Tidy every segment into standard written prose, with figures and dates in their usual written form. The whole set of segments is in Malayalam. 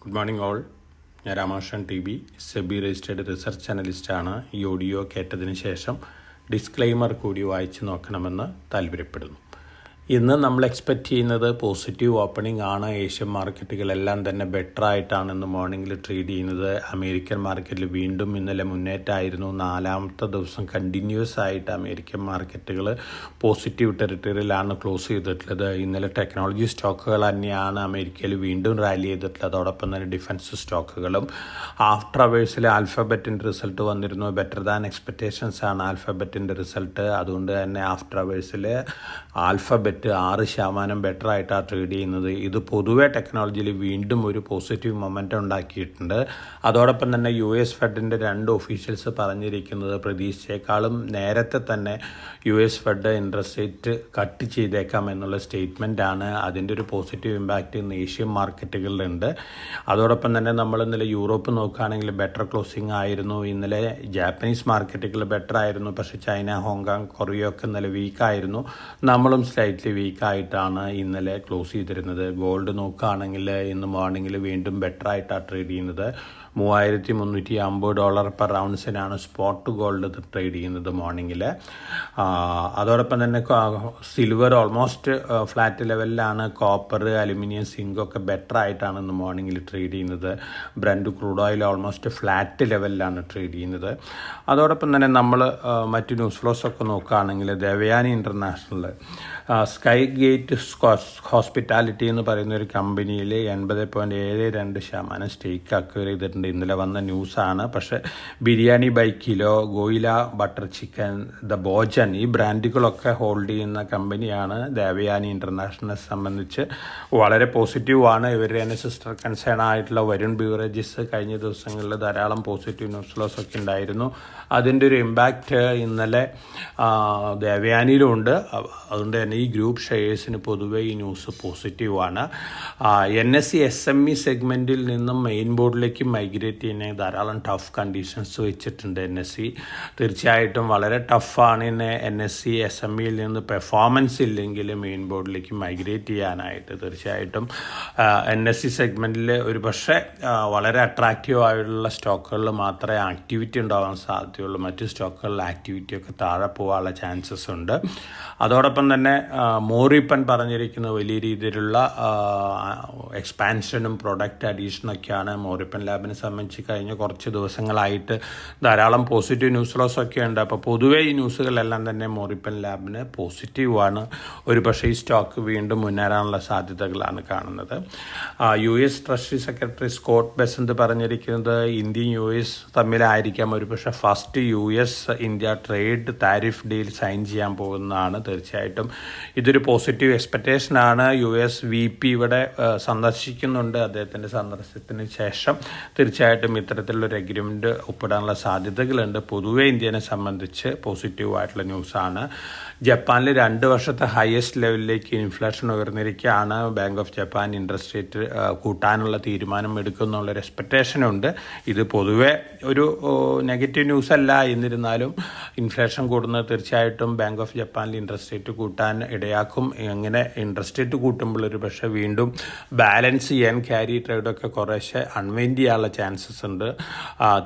Good morning all. ഞാൻ Ramakrishnan TB, SEBI registered research അനലിസ്റ്റാണ്. ഈ ഓഡിയോ കേട്ടതിന് ശേഷം ഡിസ്ക്ലെയിമർ കൂടി വായിച്ചു നോക്കണമെന്ന് താല്പര്യപ്പെടുന്നു. ഇന്ന് നമ്മൾ എക്സ്പെക്റ്റ് ചെയ്യുന്നത് പോസിറ്റീവ് ഓപ്പണിംഗ് ആണ്. ഏഷ്യൻ മാർക്കറ്റുകളെല്ലാം തന്നെ ബെറ്റർ ആയിട്ടാണ് ഇന്ന് മോർണിംഗിൽ ട്രേഡ് ചെയ്യുന്നത്. അമേരിക്കൻ മാർക്കറ്റിൽ വീണ്ടും ഇന്നലെ മുന്നേറ്റമായിരുന്നു. 4ാമത്തെ ദിവസം കണ്ടിന്യൂസ് ആയിട്ട് അമേരിക്കൻ മാർക്കറ്റുകൾ പോസിറ്റീവ് ടെറിട്ടറിയിലാണ് ക്ലോസ് ചെയ്തിട്ടുള്ളത്. ഇന്നലെ ടെക്നോളജി സ്റ്റോക്കുകൾ തന്നെയാണ് അമേരിക്കയിൽ വീണ്ടും റാലി ചെയ്തിട്ടുള്ളത്. അതോടൊപ്പം തന്നെ ഡിഫൻസ് സ്റ്റോക്കുകളും. ആഫ്റ്റർ അവേഴ്സിൽ ആൽഫബറ്റിൻ്റെ റിസൾട്ട് വന്നിരുന്നു. ബെറ്റർ ദാൻ എക്സ്പെക്റ്റേഷൻസ് ആണ് ആൽഫബറ്റിൻ്റെ റിസൾട്ട്. അതുകൊണ്ട് തന്നെ ആഫ്റ്റർ അവേഴ്സിൽ ആൽഫബറ്റ് 6% ബെറ്റർ ആയിട്ടാണ് ട്രേഡ് ചെയ്യുന്നത്. ഇത് പൊതുവെ ടെക്നോളജിയിൽ വീണ്ടും ഒരു പോസിറ്റീവ് മൊമെൻ്റം ഉണ്ടാക്കിയിട്ടുണ്ട്. അതോടൊപ്പം തന്നെ US ഫെഡിൻ്റെ 2 ഒഫീഷ്യൽസ് പറഞ്ഞിരിക്കുന്നത് പ്രതീക്ഷിച്ചേക്കാളും നേരത്തെ തന്നെ US fed interest rate cut ചെയ്തേക്കാം എന്നുള്ള സ്റ്റേറ്റ്മെൻറ്റാണ്. അതിൻ്റെ ഒരു പോസിറ്റീവ് ഇമ്പാക്റ്റ് ഇന്ന് ഏഷ്യൻ മാർക്കറ്റുകളിലുണ്ട്. അതോടൊപ്പം തന്നെ നമ്മൾ ഇന്നലെ യൂറോപ്പ് നോക്കുകയാണെങ്കിൽ ബെറ്റർ ക്ലോസിംഗ് ആയിരുന്നു. ഇന്നലെ ജാപ്പനീസ് മാർക്കറ്റുകൾ ബെറ്റർ ആയിരുന്നു. പക്ഷേ ചൈന, ഹോങ്കോങ്, കൊറിയ ഒക്കെ ഇന്നലെ വീക്കായിരുന്നു. നമ്മളും സ്ലൈറ്റ്ലി വീക്കായിട്ടാണ് ഇന്നലെ ക്ലോസ് ചെയ്തിരുന്നത്. ഗോൾഡ് നോക്കുകയാണെങ്കിൽ ഇന്ന് മോർണിംഗിൽ വീണ്ടും ബെറ്റർ ആയിട്ടാണ് ട്രേഡ് ചെയ്യുന്നത്. $3,350 പെർ ഔൺസിനാണ് സ്പോട്ട് ഗോൾഡ് ട്രേഡ് ചെയ്യുന്നത് മോർണിംഗിൽ. അതോടൊപ്പം തന്നെ സിൽവർ ഓൾമോസ്റ്റ് ഫ്ലാറ്റ് ലെവലിലാണ്. കോപ്പർ, അലുമിനിയം, സിങ്ക് ഒക്കെ ബെറ്റർ ആയിട്ടാണ് ഇന്ന് മോർണിംഗിൽ ട്രേഡ് ചെയ്യുന്നത്. Brent crude oil almost flat ലെവലിലാണ് ട്രേഡ് ചെയ്യുന്നത്. അതോടൊപ്പം തന്നെ നമ്മൾ മറ്റു ന്യൂസ് ഫ്ലോസ് ഒക്കെ നോക്കുകയാണെങ്കിൽ Devayani international sky gate hospitality എന്ന് പറയുന്ന ഒരു കമ്പനിയിൽ 80.72% സ്റ്റേക്ക് അക്വയർ ചെയ്തിട്ടുണ്ട്. ഇന്നലെ വന്ന ന്യൂസാണ്. പക്ഷേ Biryani By Kilo, Goila butter chicken, the Bhojan ഈ ബ്രാൻഡുകളൊക്കെ ഹോൾഡ് ചെയ്യുന്ന കമ്പനിയാണ്. ദേവയാനി ഇൻ്റർനാഷണലിനെ സംബന്ധിച്ച് വളരെ പോസിറ്റീവാണ്. ഇവരുടെ തന്നെ സിസ്റ്റർ കൺസേൺ ആയിട്ടുള്ള വരുൺ ബീവറേജസ് കഴിഞ്ഞ ദിവസങ്ങളിൽ ധാരാളം പോസിറ്റീവ് ന്യൂസ് ഫ്ലോസ് ഒക്കെ ഉണ്ടായിരുന്നു. അതിൻ്റെ ഒരു ഇമ്പാക്റ്റ് ഇന്നലെ ദേവയാനിയിലും ഉണ്ട്. അതുകൊണ്ട് തന്നെ ഈ ഗ്രൂപ്പ് ഷെയർസിന് പൊതുവേ ഈ ന്യൂസ് പോസിറ്റീവാണ്. NSE SME സെഗ്മെൻറ്റിൽ നിന്നും മെയിൻ ബോർഡിലേക്ക് മൈഗ്രേറ്റ് ചെയ്യുന്ന ധാരാളം ടഫ് കണ്ടീഷൻസ് വെച്ചിട്ടുണ്ട് NSE. തീർച്ചയായിട്ടും വളരെ ടഫാണ് NSE SMEയിൽ നിന്ന് പെർഫോമൻസ് ഇല്ലെങ്കിൽ മെയിൻ ബോർഡിലേക്ക് മൈഗ്രേറ്റ് ചെയ്യാനായിട്ട്. തീർച്ചയായിട്ടും NSE സെഗ്മെൻറ്റിൽ ഒരു പക്ഷേ വളരെ അട്രാക്റ്റീവ് ആയിട്ടുള്ള സ്റ്റോക്കുകളിൽ മാത്രമേ ആക്ടിവിറ്റി ഉണ്ടാകാൻ സാധ്യതയുള്ളൂ. മറ്റ് സ്റ്റോക്കുകളിൽ ആക്ടിവിറ്റിയൊക്കെ താഴെ പോകാനുള്ള ചാൻസസ് ഉണ്ട്. അതോടൊപ്പം തന്നെ മോറിപ്പൻ പറഞ്ഞിരിക്കുന്ന വലിയ രീതിയിലുള്ള എക്സ്പാൻഷനും പ്രൊഡക്റ്റ് അഡീഷനൊക്കെയാണ്. മോറിപ്പൻ ലാബിനെ സംബന്ധിച്ച് കഴിഞ്ഞ കുറച്ച് ദിവസങ്ങളായിട്ട് ധാരാളം പോസിറ്റീവ് ന്യൂസ് ഫ്ലോസ് ഒക്കെ ഉണ്ട്. അപ്പോൾ പൊതുവേ ഈ ന്യൂസുകളെല്ലാം തന്നെ മോറിപ്പൻ ലാബിന് പോസിറ്റീവാണ്. ഒരു പക്ഷേ ഈ സ്റ്റോക്ക് വീണ്ടും മുന്നേറാനുള്ള സാധ്യതകളാണ് കാണുന്നത്. US treasury secretary Scott Bessent പറഞ്ഞിരിക്കുന്നത് ഇന്ത്യയും US തമ്മിലായിരിക്കാം ഒരു പക്ഷേ first US India trade tariff deal sign ചെയ്യാൻ പോകുന്നതാണ്. തീർച്ചയായിട്ടും ഇതൊരു പോസിറ്റീവ് എക്സ്പെക്റ്റേഷനാണ്. US VP ഇവിടെ സന്ദർശിക്കുന്നുണ്ട്. അദ്ദേഹത്തിൻ്റെ സന്ദർശനത്തിന് ശേഷം തീർച്ചയായിട്ടും ഇത്തരത്തിലുള്ളൊരു അഗ്രിമെൻറ്റ് ഒപ്പിടാനുള്ള സാധ്യതകളുണ്ട്. പൊതുവെ ഇന്ത്യനെ സംബന്ധിച്ച് പോസിറ്റീവായിട്ടുള്ള ന്യൂസാണ്. ജപ്പാനിൽ 2 വർഷത്തെ ഹയസ്റ്റ് ലെവലിലേക്ക് ഇൻഫ്ലേഷൻ ഉയർന്നിരിക്കുകയാണ്. Bank of Japan interest rate കൂട്ടാനുള്ള തീരുമാനം എടുക്കുന്നുള്ളൊരു എക്സ്പെക്റ്റേഷനുണ്ട്. ഇത് പൊതുവെ ഒരു നെഗറ്റീവ് ന്യൂസ് അല്ല. എന്നിരുന്നാലും ഇൻഫ്ലേഷൻ കൂടുന്നത് തീർച്ചയായിട്ടും ബാങ്ക് ഓഫ് ജപ്പാനിൽ ഇൻട്രസ്റ്റ് റേറ്റ് കൂട്ടാൻ ഇടയാക്കും. എങ്ങനെ ഇൻട്രസ്റ്റ് റേറ്റ് കൂട്ടുമ്പോൾ ഒരു പക്ഷേ വീണ്ടും ബാലൻസ് ചെയ്യാൻ ക്യാരി ട്രേഡൊക്കെ കുറേശ്ശെ അൺവൈൻഡ് ചെയ്യാനുള്ള ചാൻസസ് ഉണ്ട്.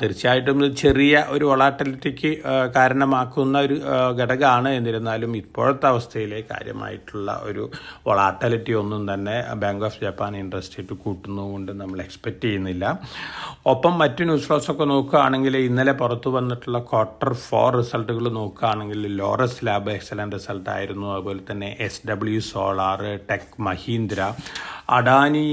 തീർച്ചയായിട്ടും ഇത് ചെറിയ ഒരു വൊളാറ്റിലിറ്റിക്ക് കാരണമാക്കുന്ന ഒരു ഘടകമാണ്. എന്നിരുന്നാലും ഇപ്പോഴത്തെ അവസ്ഥയിലെ കാര്യമായിട്ടുള്ള ഒരു വൊളാറ്റിലിറ്റി ഒന്നും തന്നെ bank of Japan interest rate കൂട്ടുന്നതുകൊണ്ട് നമ്മൾ എക്സ്പെക്റ്റ് ചെയ്യുന്നില്ല. ഒപ്പം മറ്റു ന്യൂസ് ഫ്ലോസൊക്കെ നോക്കുകയാണെങ്കിൽ ഇന്നലെ പുറത്തു വന്നിട്ടുള്ള Q4 റിസൾട്ടുകൾ നോക്കുകയാണെങ്കിൽ ലോറസ് ലാബ് എക്സലൻ്റ് റിസൾട്ട് ആയിരുന്നു. അതുപോലെ തന്നെ SW solar, tech Mahindra, Adani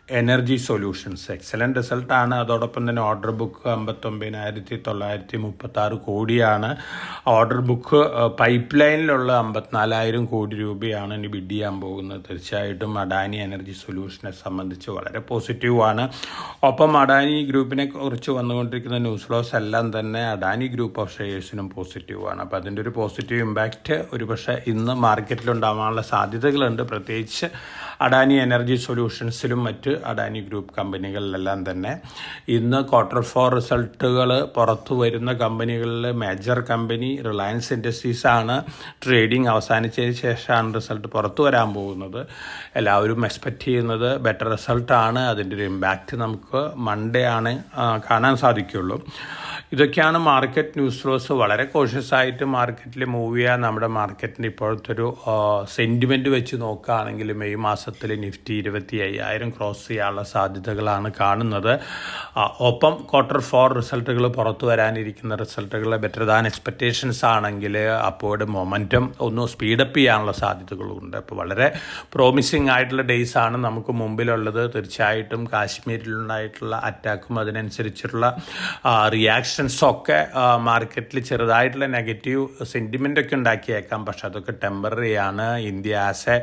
energy solutions excellent റിസൾട്ടാണ്. അതോടൊപ്പം തന്നെ ഓർഡർ ബുക്ക് 59,936 കോടിയാണ്. ഓർഡർ ബുക്ക് പൈപ്പ് ലൈനിലുള്ള 54,000 കോടി രൂപയാണ് ഇനി ബിഡ് ചെയ്യാൻ പോകുന്നത്. തീർച്ചയായിട്ടും അഡാനി എനർജി സൊല്യൂഷനെ സംബന്ധിച്ച് വളരെ പോസിറ്റീവാണ്. ഒപ്പം അഡാനി ഗ്രൂപ്പിനെ കുറിച്ച് വന്നുകൊണ്ടിരിക്കുന്ന ന്യൂസ് ഫ്ലോസ് എല്ലാം തന്നെ അഡാനി ഗ്രൂപ്പ് ഓഫ് ഷെയർസിനും പോസിറ്റീവാണ്. അപ്പോൾ അതിൻ്റെ ഒരു പോസിറ്റീവ് ഇമ്പാക്റ്റ് ഒരു പക്ഷേ ഇന്ന് മാർക്കറ്റിലുണ്ടാകാനുള്ള സാധ്യതകളുണ്ട്. പ്രത്യേകിച്ച് അഡാനി എനർജി സൊല്യൂഷൻസിലും മറ്റ് അഡാനി ഗ്രൂപ്പ് കമ്പനികളിലെല്ലാം തന്നെ ഇന്ന് Q4 റിസൾട്ടുകൾ പുറത്തു വരുന്ന കമ്പനികളിൽ മേജർ കമ്പനി റിലയൻസ് ഇൻഡസ്ട്രീസ് ആണ്. ട്രേഡിംഗ് അവസാനിച്ചതിന് ശേഷമാണ് റിസൾട്ട് പുറത്തു വരാൻ പോകുന്നത്. എല്ലാവരും എക്സ്പെക്റ്റ് ചെയ്യുന്നത് ബെറ്റർ റിസൾട്ടാണ്. അതിൻ്റെ ഒരു ഇമ്പാക്റ്റ് നമുക്ക് മൺഡേ ആണ് കാണാൻ സാധിക്കുള്ളൂ. ഇതൊക്കെയാണ് മാർക്കറ്റ് ന്യൂസ് ഫ്ലോസ്. വളരെ കോഷ്യസ് ആയിട്ട് മാർക്കറ്റിൽ മൂവ് ചെയ്യാൻ നമ്മുടെ മാർക്കറ്റിൻ്റെ ഇപ്പോഴത്തെ ഒരു സെൻറ്റിമെൻറ്റ് വെച്ച് നോക്കുകയാണെങ്കിൽ മെയ് മാസത്തിൽ നിഫ്റ്റി 25,000 ക്രോസ് ചെയ്യാനുള്ള സാധ്യതകളാണ് കാണുന്നത്. ഒപ്പം Q4 റിസൾട്ടുകൾ പുറത്തു വരാനിരിക്കുന്ന റിസൾട്ടുകൾ ബെറ്റർ ദാൻ എക്സ്പെക്റ്റേഷൻസ് ആണെങ്കിൽ അപ്പോഴ് മൊമെൻറ്റം ഒന്ന് സ്പീഡപ്പ് ചെയ്യാനുള്ള സാധ്യതകളുണ്ട്. അപ്പോൾ വളരെ പ്രോമിസിങ് ആയിട്ടുള്ള ഡേയ്സ് ആണ് നമുക്ക് മുമ്പിലുള്ളത്. തീർച്ചയായിട്ടും കാശ്മീരിലുണ്ടായിട്ടുള്ള അറ്റാക്കും അതിനനുസരിച്ചുള്ള റിയാക്ഷൻസൊക്കെ മാർക്കറ്റിൽ ചെറുതായിട്ടുള്ള നെഗറ്റീവ് സെൻറ്റിമെൻ്റൊക്കെ ഉണ്ടാക്കിയേക്കാം. പക്ഷെ അതൊക്കെ ടെമ്പററി ആണ്. ഇന്ത്യ ആസ് എ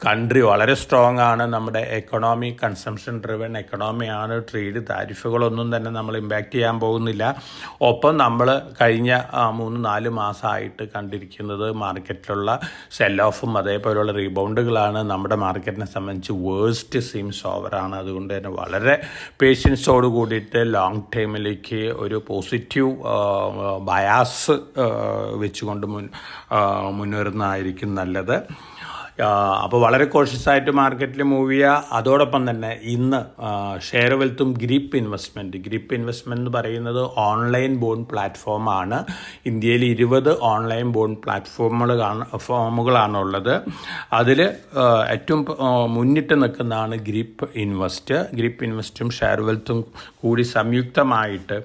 കൺട്രി വളരെ സ്ട്രോങ് ആണ്. നമ്മുടെ എക്കണോമി കൺസംഷൻ ഡ്രിവൺ എക്കണോമിയാണ്. ട്രേഡ് താരിഫുകളൊന്നും തന്നെ നമ്മൾ ഇമ്പാക്റ്റ് ചെയ്യാൻ പോകുന്നില്ല. ഒപ്പം നമ്മൾ കഴിഞ്ഞ 3-4 മാസമായിട്ട് കണ്ടിരിക്കുന്നത് മാർക്കറ്റിലുള്ള സെൽ ഓഫും അതേപോലെയുള്ള റീബൗണ്ടുകളാണ്. നമ്മുടെ മാർക്കറ്റിനെ സംബന്ധിച്ച് വേഴ്സ്റ്റ് സീംസ് ഓവറാണ്. അതുകൊണ്ട് തന്നെ വളരെ പേഷ്യൻസോട് കൂടിയിട്ട് ലോങ് ടൈമിലേക്ക് ഒരു പോസിറ്റീവ് ബയാസ് വെച്ചുകൊണ്ട് മുന്നേറുന്നതായിരിക്കും നല്ലത്. അപ്പോൾ വളരെ കോഷ്യസ് ആയിട്ട് മാർക്കറ്റിൽ മൂവ് ചെയ്യുക. അതോടൊപ്പം തന്നെ ഇന്ന് ഷെയർ വെൽത്തും ഗ്രിപ്പ് ഇൻവെസ്റ്റ്മെൻറ്റ് എന്ന് പറയുന്നത് ഓൺലൈൻ ബോണ്ട് പ്ലാറ്റ്ഫോമാണ്. ഇന്ത്യയിൽ 20 ഓൺലൈൻ ബോണ്ട് ഫോമുകളാണുള്ളത്. അതിൽ ഏറ്റവും മുന്നിട്ട് നിൽക്കുന്നതാണ് ഗ്രിപ്പ് ഇൻവെസ്റ്റും ഷെയർ വെൽത്തും കൂടി സംയുക്തമായിട്ട്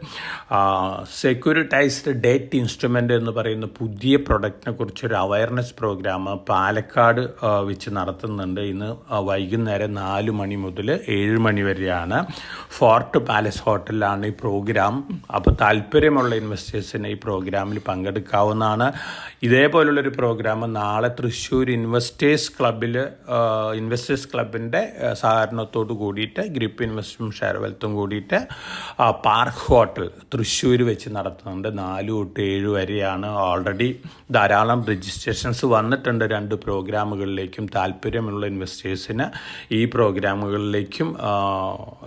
സെക്യൂരിറ്റൈസ്ഡ് ഡെറ്റ് ഇൻസ്ട്രുമെൻ്റ് എന്ന് പറയുന്ന പുതിയ പ്രൊഡക്റ്റിനെ കുറിച്ചൊരു അവയർനെസ് പ്രോഗ്രാം പാലക്കാട് വെച്ച് നടത്തുന്നുണ്ട്. ഇന്ന് വൈകുന്നേരം 4 മണി മുതൽ 7 മണി വരെയാണ്. ഫോർട്ട് പാലസ് ഹോട്ടലിലാണ് ഈ പ്രോഗ്രാം. അപ്പോൾ താല്പര്യമുള്ള ഇൻവെസ്റ്റേഴ്സിന് ഈ പ്രോഗ്രാമിൽ പങ്കെടുക്കാവുന്നതാണ്. ഇതേപോലുള്ളൊരു പ്രോഗ്രാം നാളെ തൃശ്ശൂർ ഇൻവെസ്റ്റേഴ്സ് ക്ലബിൻ്റെ സഹകരണത്തോട് കൂടിയിട്ട് ഗ്രിപ്പ് ഇൻവെസ്റ്റും ഷെയർ വെൽത്തും കൂടിയിട്ട് പാർക്ക് ഹോട്ടൽ തൃശ്ശൂർ വെച്ച് നടത്തുന്നുണ്ട്. 4 തൊട്ട് 7 വരെയാണ്. ഓൾറെഡി ധാരാളം രജിസ്ട്രേഷൻസ് വന്നിട്ടുണ്ട് 2 പ്രോഗ്രാമുകളിലേക്കും. താല്പര്യമുള്ള ഇൻവെസ്റ്റേഴ്സിന് ഈ പ്രോഗ്രാമുകളിലേക്കും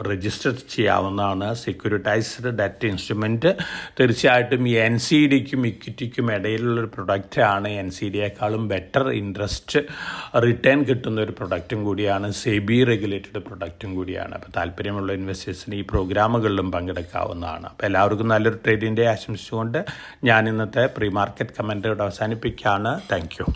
രജിസ്റ്റർ ചെയ്യാവുന്നതാണ്. സെക്യൂരിറ്റൈസ്ഡ് ഡെറ്റ് ഇൻസ്ട്രുമെൻറ്റ് തീർച്ചയായിട്ടും NCDക്കും ഇക്വിറ്റിക്കും ഇടയിലുള്ളൊരു പ്രൊഡക്റ്റാണ്. NCDയേക്കാളും ബെറ്റർ ഇൻട്രസ്റ്റ് റിട്ടേൺ കിട്ടുന്ന ഒരു പ്രൊഡക്റ്റും കൂടിയാണ്. സെബി റെഗുലേറ്റഡ് പ്രൊഡക്റ്റും കൂടിയാണ്. അപ്പോൾ താല്പര്യമുള്ള ഇൻവെസ്റ്റേഴ്സിന് ഈ പ്രോഗ്രാമുകളിലും പങ്കെടുക്കാവുന്നതാണ്. അപ്പോൾ എല്ലാവർക്കും നല്ലൊരു ട്രേഡിൻ്റെ ആശംസിച്ചുകൊണ്ട് ഞാൻ ഇന്നത്തെ പ്രീ മാർക്കറ്റ് കമൻറ്ററിയോട് അവസാനിപ്പിക്കുകയാണ്. Thank you.